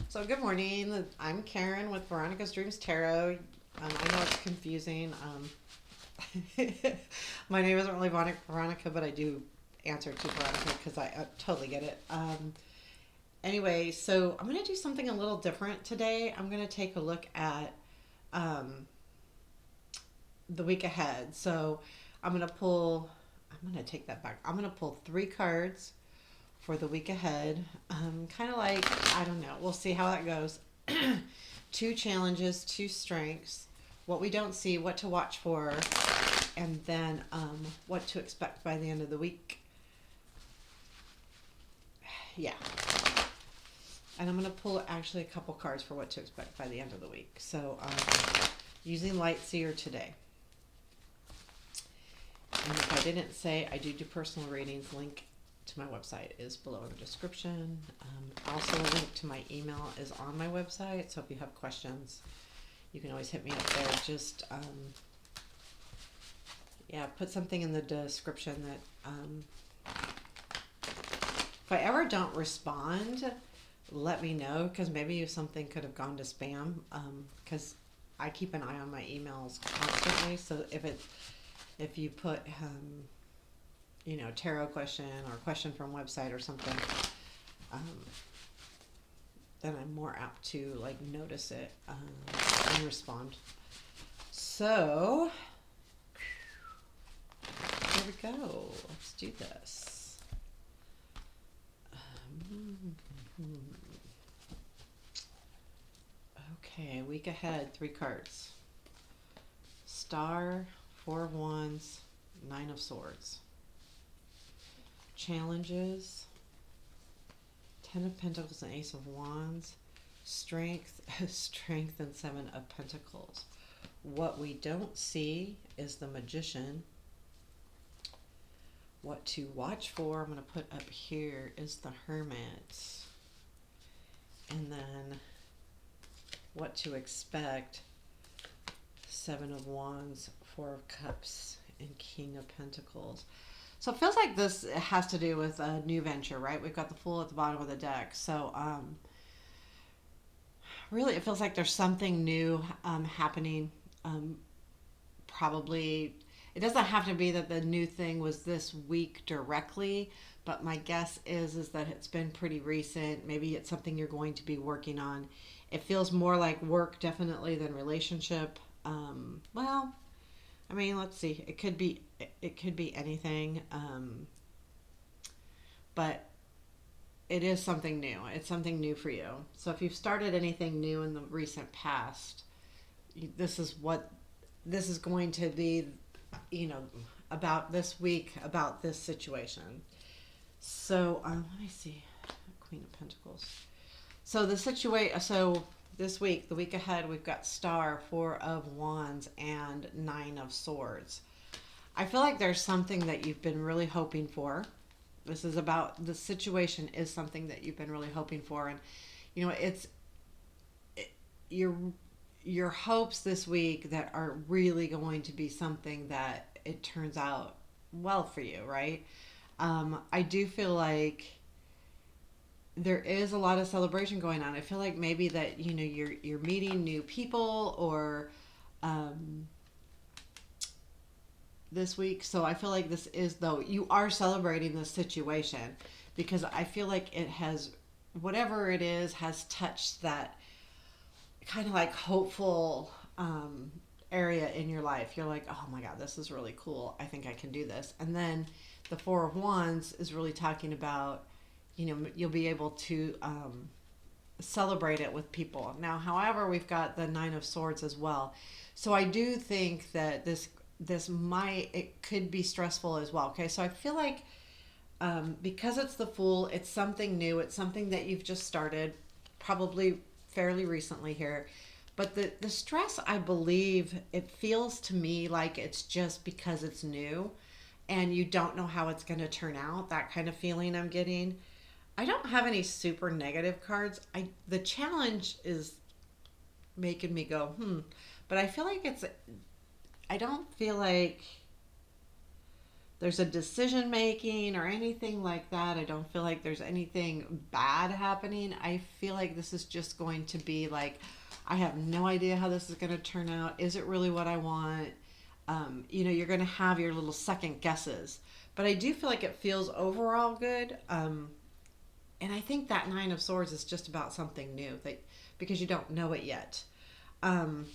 So good morning. I'm Karen with Veronica's Dreams Tarot. I know it's confusing. My name isn't really Veronica, but I do answer to Veronica because I totally get it. Anyway, so I'm going to do something a little different today. I'm going to take a look at um, the week ahead. So I'm going to pull, I'm going to take that back. I'm going to pull three cards for the week ahead. Kind of like, I don't know, we'll see how that goes. Two challenges, two strengths, what we don't see, what to watch for, and then what to expect by the end of the week. Yeah. And I'm going to pull actually a couple cards for what to expect by the end of the week. So, using Light Seer today. And if I didn't say, I do personal readings. Link to my website is below in the description. Also, a link to my email is on my website. So if you have questions, you can always hit me up there. Just, yeah, put something in the description that if I ever don't respond, let me know, because maybe something could have gone to spam, because I keep an eye on my emails constantly. So if you put tarot question or question from website or something, then I'm more apt to like notice it and respond. So here we go. Let's do this. Okay, week ahead, three cards. Star, Four of Wands, Nine of Swords. Challenges, Ten of Pentacles and Ace of Wands. Strength, Strength and Seven of Pentacles. What we don't see is the Magician. What to watch for, I'm going to put up here, is the Hermit. And then what to expect, Seven of Wands, Four of Cups, and King of Pentacles. So it feels like this has to do with a new venture, right? We've got the Fool at the bottom of the deck. So really it feels like there's something new happening. Probably, it doesn't have to be that the new thing was this week directly, but my guess is that it's been pretty recent. Maybe it's something you're going to be working on. It feels more like work definitely than relationship. Well, I mean, let's see. It could be anything. But it is something new. It's something new for you. So if you've started anything new in the recent past, this is going to be, about this week, about this situation. So let me see. Queen of Pentacles. So this week, the week ahead, we've got Star, Four of Wands, and Nine of Swords. I feel like there's something that you've been really hoping for. The situation is something that you've been really hoping for. And, your hopes this week that are really going to be something that it turns out well for you, right? I do feel like there is a lot of celebration going on. I feel like maybe that you're meeting new people or this week. So I feel like this is, though, you are celebrating this situation because I feel like it has, whatever it is, has touched that kind of like hopeful area in your life. You're like, oh my God, this is really cool. I think I can do this. And then the Four of Wands is really talking about, you'll be able to celebrate it with people. Now, however, we've got the Nine of Swords as well. So I do think that it could be stressful as well. Okay, so I feel like because it's the Fool, it's something new. It's something that you've just started, probably fairly recently here. But the stress, I believe, it feels to me like it's just because it's new and you don't know how it's going to turn out. That kind of feeling I'm getting. I don't have any super negative cards. The challenge is making me go, but I feel like I don't feel like there's a decision making or anything like that. I don't feel like there's anything bad happening. I feel like this is just going to be like, I have no idea how this is going to turn out. Is it really what I want? You're going to have your little second guesses. But I do feel like it feels overall good. And I think that Nine of Swords is just about something new that because you don't know it yet. Um,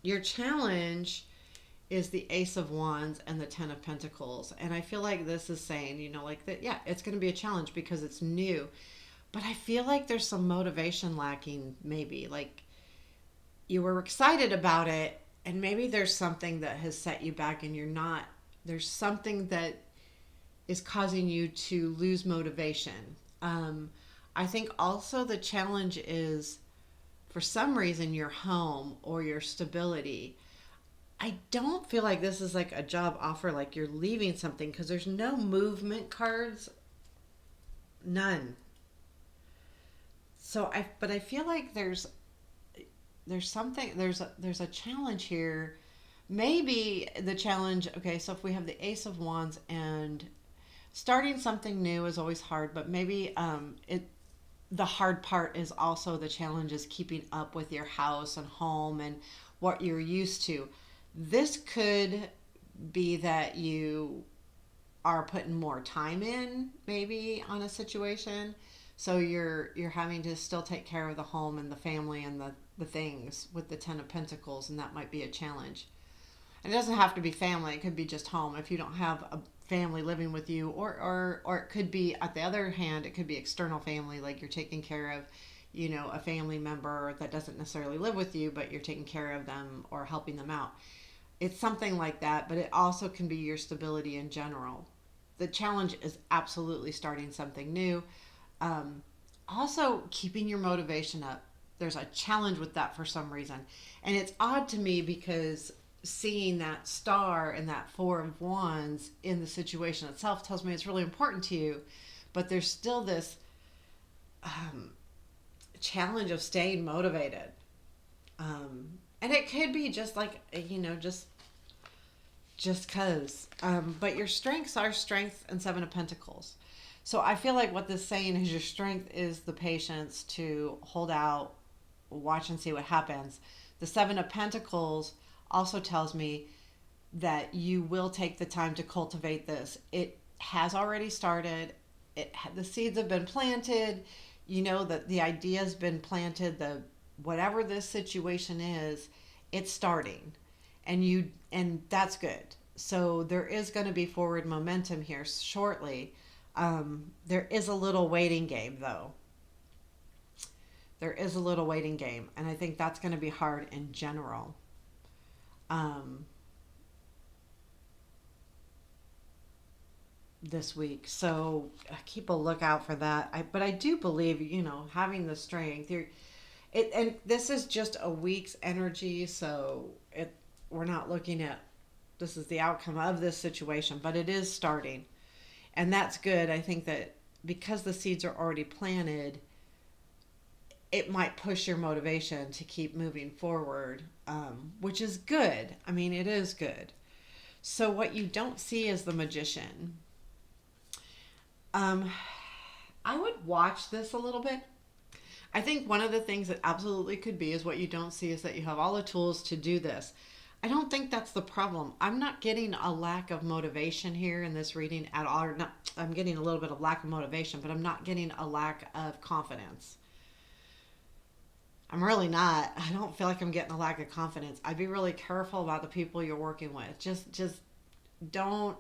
your challenge is the Ace of Wands and the Ten of Pentacles. And I feel like this is saying, like that, yeah, it's going to be a challenge because it's new. But I feel like there's some motivation lacking, maybe. Like you were excited about it, and maybe there's something that has set you back, and you're not. There's something that is causing you to lose motivation. I think also the challenge is for some reason your home or your stability. I don't feel like this is like a job offer, like you're leaving something because there's no movement cards, none. But I feel like there's something there's a challenge here. Maybe the challenge. Okay, so if we have the Ace of Wands and starting something new is always hard, but maybe it the hard part is also the challenge is keeping up with your house and home and what you're used to. This could be that you are putting more time in maybe on a situation, so you're having to still take care of the home and the family and the things with the Ten of Pentacles, and that might be a challenge. And it doesn't have to be family, it could be just home if you don't have a family living with you, or it could be, at the other hand, it could be external family, like you're taking care of a family member that doesn't necessarily live with you, but you're taking care of them or helping them out. It's something like that, but it also can be your stability in general. The challenge is absolutely starting something new. um, Also keeping your motivation up, there's a challenge with that for some reason. And it's odd to me because seeing that star and that Four of Wands in the situation itself tells me it's really important to you, but there's still this um, challenge of staying motivated. And it could be just like, just cause. But your strengths are Strength and Seven of Pentacles. So I feel like what this is saying is your strength is the patience to hold out, watch and see what happens. The Seven of Pentacles also tells me that you will take the time to cultivate this. It has already started. The seeds have been planted. That the idea has been planted. The whatever this situation is, it's starting, and that's good. So there is going to be forward momentum here shortly. There is a little waiting game, though. There is a little waiting game, and I think that's going to be hard in general. Um, this week. So keep a lookout for that. But I do believe, having the strength, and this is just a week's energy. So we're not looking at this is the outcome of this situation, but it is starting, and that's good. I think that because the seeds are already planted, it might push your motivation to keep moving forward, which is good. I mean, it is good. So what you don't see is the Magician. Um, I would watch this a little bit. I think one of the things that absolutely could be is what you don't see is that you have all the tools to do this. I don't think that's the problem. I'm not getting a lack of motivation here in this reading at all. Or not, I'm getting a little bit of lack of motivation, but I'm not getting a lack of confidence. I'm really not. I don't feel like I'm getting a lack of confidence. I'd be really careful about the people you're working with. Just don't,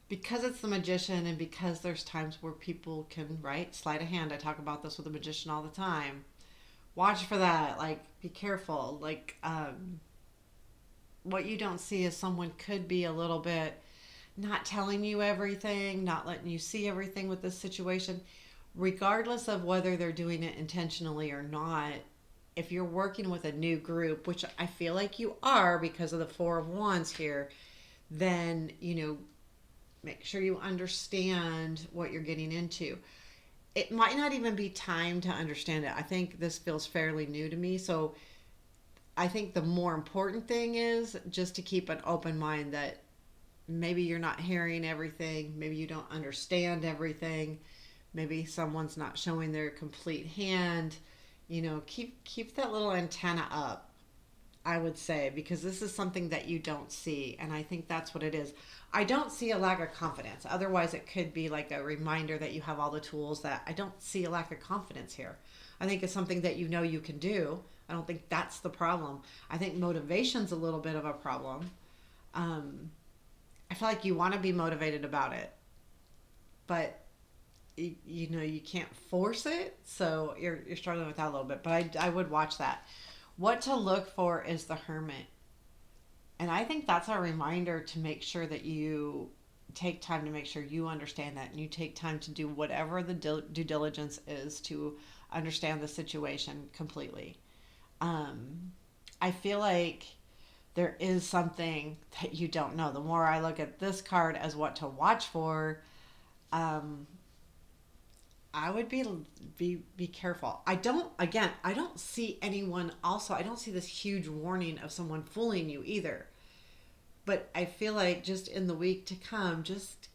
because it's the Magician and because there's times where people can, right, sleight of hand. I talk about this with the Magician all the time. Watch for that. Like, be careful. Like, what you don't see is someone could be a little bit not telling you everything, not letting you see everything with this situation, regardless of whether they're doing it intentionally or not. If you're working with a new group, which I feel like you are because of the Four of Wands here, then, make sure you understand what you're getting into. It might not even be time to understand it. I think this feels fairly new to me. So I think the more important thing is just to keep an open mind that maybe you're not hearing everything, maybe you don't understand everything, maybe someone's not showing their complete hand. Keep that little antenna up, I would say, because this is something that you don't see, and I think that's what it is. I don't see a lack of confidence. Otherwise, it could be like a reminder that you have all the tools. That I don't see a lack of confidence here. I think it's something that you can do. I don't think that's the problem. I think motivation's a little bit of a problem. Um, I feel like you want to be motivated about it, but you can't force it. So you're struggling with that a little bit. But I would watch that. What to look for is the Hermit. And I think that's a reminder to make sure that you take time to make sure you understand that, and you take time to do whatever the due diligence is to understand the situation completely. Um, I feel like there is something that you don't know. The more I look at this card as what to watch for, um, I would be careful. I don't see anyone. Also, I don't see this huge warning of someone fooling you either. But I feel like just in the week to come, just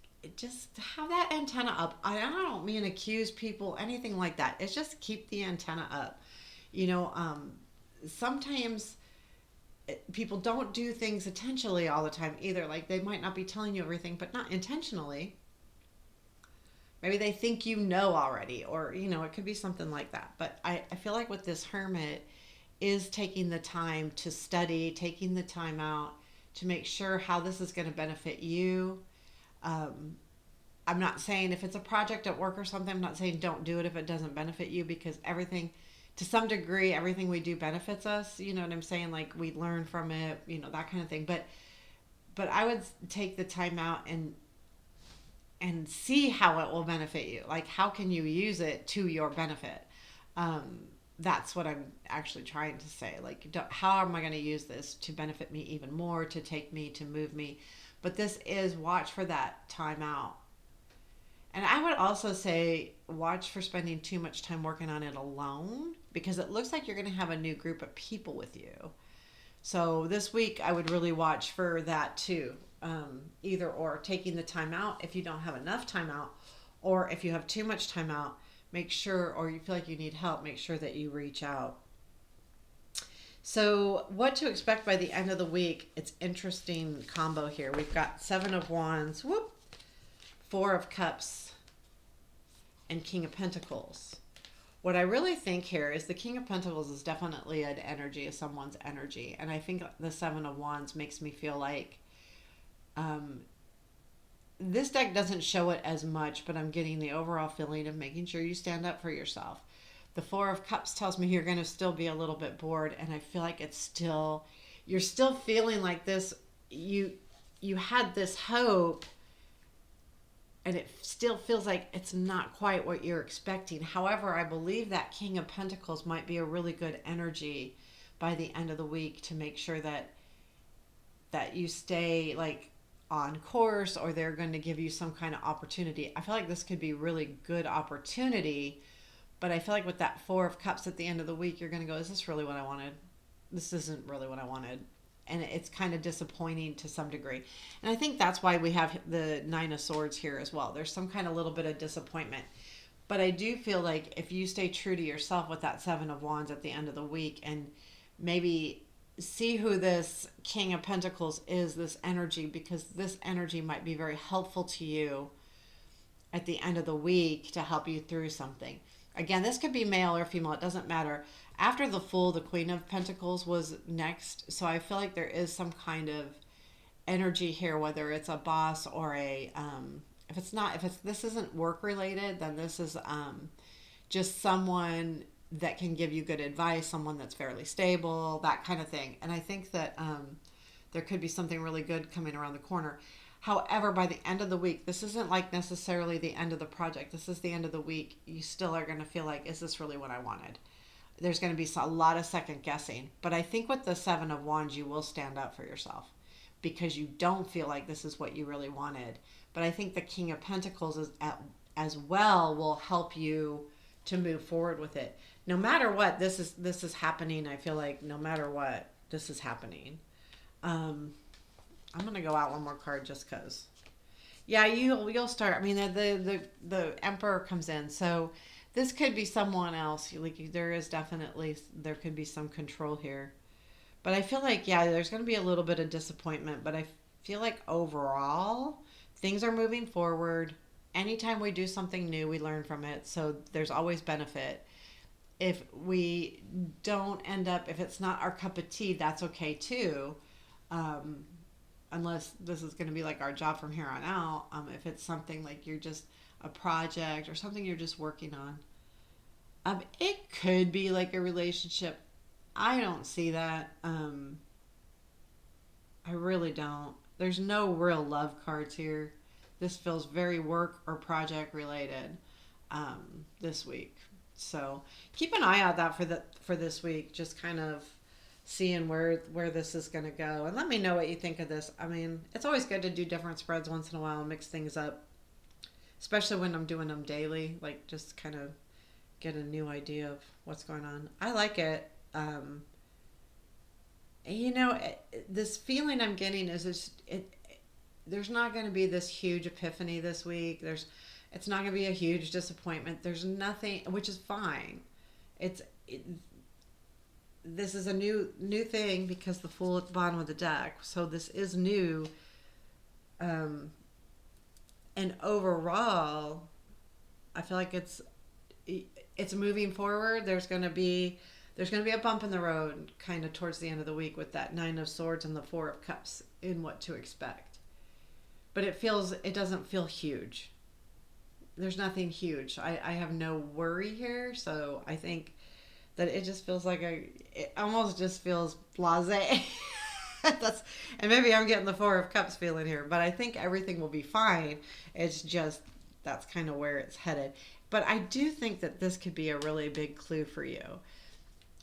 have that antenna up. I don't mean accuse people, anything like that. It's just keep the antenna up. You know, sometimes people don't do things intentionally all the time either. Like they might not be telling you everything, but not intentionally. Maybe they think you know already, or it could be something like that. But I feel like with this Hermit is taking the time to study, taking the time out to make sure how this is going to benefit you. um, I'm not saying if it's a project at work or something, I'm not saying don't do it if it doesn't benefit you, because everything, to some degree, everything we do benefits us. You know what I'm saying? Like we learn from it, that kind of thing. But I would take the time out and see how it will benefit you. Like how can you use it to your benefit? Um, that's what I'm actually trying to say. Like, how am I going to use this to benefit me even more, to take me, to move me? But this is watch for that time out. And I would also say watch for spending too much time working on it alone, because it looks like you're going to have a new group of people with you. So this week, I would really watch for that too. Either or, taking the time out if you don't have enough time out, or if you have too much time out, make sure, or you feel like you need help, make sure that you reach out. So, what to expect by the end of the week? It's interesting combo here. We've got Seven of Wands, whoop, Four of Cups, and King of Pentacles. What I really think here is the King of Pentacles is definitely an energy, of someone's energy. And I think the Seven of Wands makes me feel like um, this deck doesn't show it as much, but I'm getting the overall feeling of making sure you stand up for yourself. The Four of Cups tells me you're going to still be a little bit bored, and I feel like you're still feeling like this. You had this hope, and it still feels like it's not quite what you're expecting. However, I believe that King of Pentacles might be a really good energy by the end of the week to make sure that you stay like on course, or they're going to give you some kind of opportunity. I feel like this could be really good opportunity, but I feel like with that Four of Cups at the end of the week, you're going to go, is this really what I wanted? This isn't really what I wanted. And it's kind of disappointing to some degree. And I think that's why we have the Nine of Swords here as well. There's some kind of little bit of disappointment. But I do feel like if you stay true to yourself with that Seven of Wands at the end of the week, and maybe see who this King of Pentacles is, this energy, because this energy might be very helpful to you at the end of the week to help you through something. Again, this could be male or female, it doesn't matter. After the Fool, the Queen of Pentacles was next. So I feel like there is some kind of energy here, whether it's a boss or if this isn't work related, then this is just someone that can give you good advice, someone that's fairly stable, that kind of thing. And I think that there could be something really good coming around the corner. However, by the end of the week, this isn't like necessarily the end of the project. This is the end of the week. You still are going to feel like, is this really what I wanted? There's going to be a lot of second guessing. But I think with the Seven of Wands, you will stand up for yourself because you don't feel like this is what you really wanted. But I think the King of Pentacles as well will help you to move forward with it. No matter what, this is happening. I feel like no matter what, this is happening. I'm gonna go out one more card just cause. Yeah, you'll start. I mean, the Emperor comes in, so this could be someone else. Like there is definitely there could be some control here, but I feel like yeah, there's going to be a little bit of disappointment. But I feel like overall things are moving forward. Anytime we do something new, we learn from it. So there's always benefit. If we don't end up, if it's not our cup of tea, that's okay too. Um, Unless this is going to be like our job from here on out. If it's something like you're just a project or something you're just working on, it could be like a relationship. I don't see that. I really don't. There's no real love cards here. This feels very work or project related this week. So keep an eye out that for this week. Just kind of seeing where this is going to go, and let me know what you think of this. I mean, it's always good to do different spreads once in a while and mix things up, especially when I'm doing them daily. Like just kind of get a new idea of what's going on. I like it. This feeling I'm getting is there's not going to be this huge epiphany this week. It's not going to be a huge disappointment. There's nothing, which is fine. It, this is a new thing because the Fool at the bottom of the deck. So this is new, and overall, I feel like it's moving forward. There's gonna be a bump in the road, kind of towards the end of the week with that Nine of Swords and the Four of Cups in what to expect. But it doesn't feel huge. There's nothing huge. I have no worry here, so I think that it just feels like it almost just feels blasé. And maybe I'm getting the Four of Cups feeling here, but I think everything will be fine. It's just that's kind of where it's headed. But I do think that this could be a really big clue for you.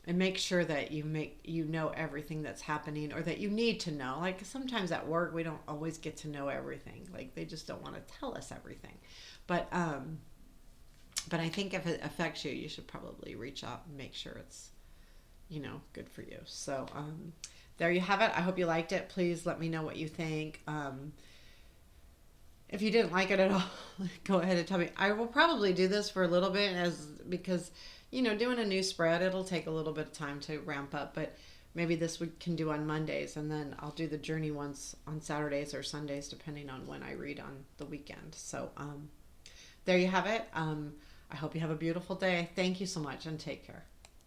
And make sure that you know everything that's happening or that you need to know. Like sometimes at work we don't always get to know everything. Like they just don't want to tell us everything. But I think if it affects you, you should probably reach out and make sure it's, good for you. So there you have it. I hope you liked it. Please let me know what you think. If you didn't like it at all, go ahead and tell me. I will probably do this for a little bit because doing a new spread, it'll take a little bit of time to ramp up. But maybe this we can do on Mondays, and then I'll do the journey ones on Saturdays or Sundays, depending on when I read on the weekend. So there you have it. I hope you have a beautiful day. Thank you so much, and take care.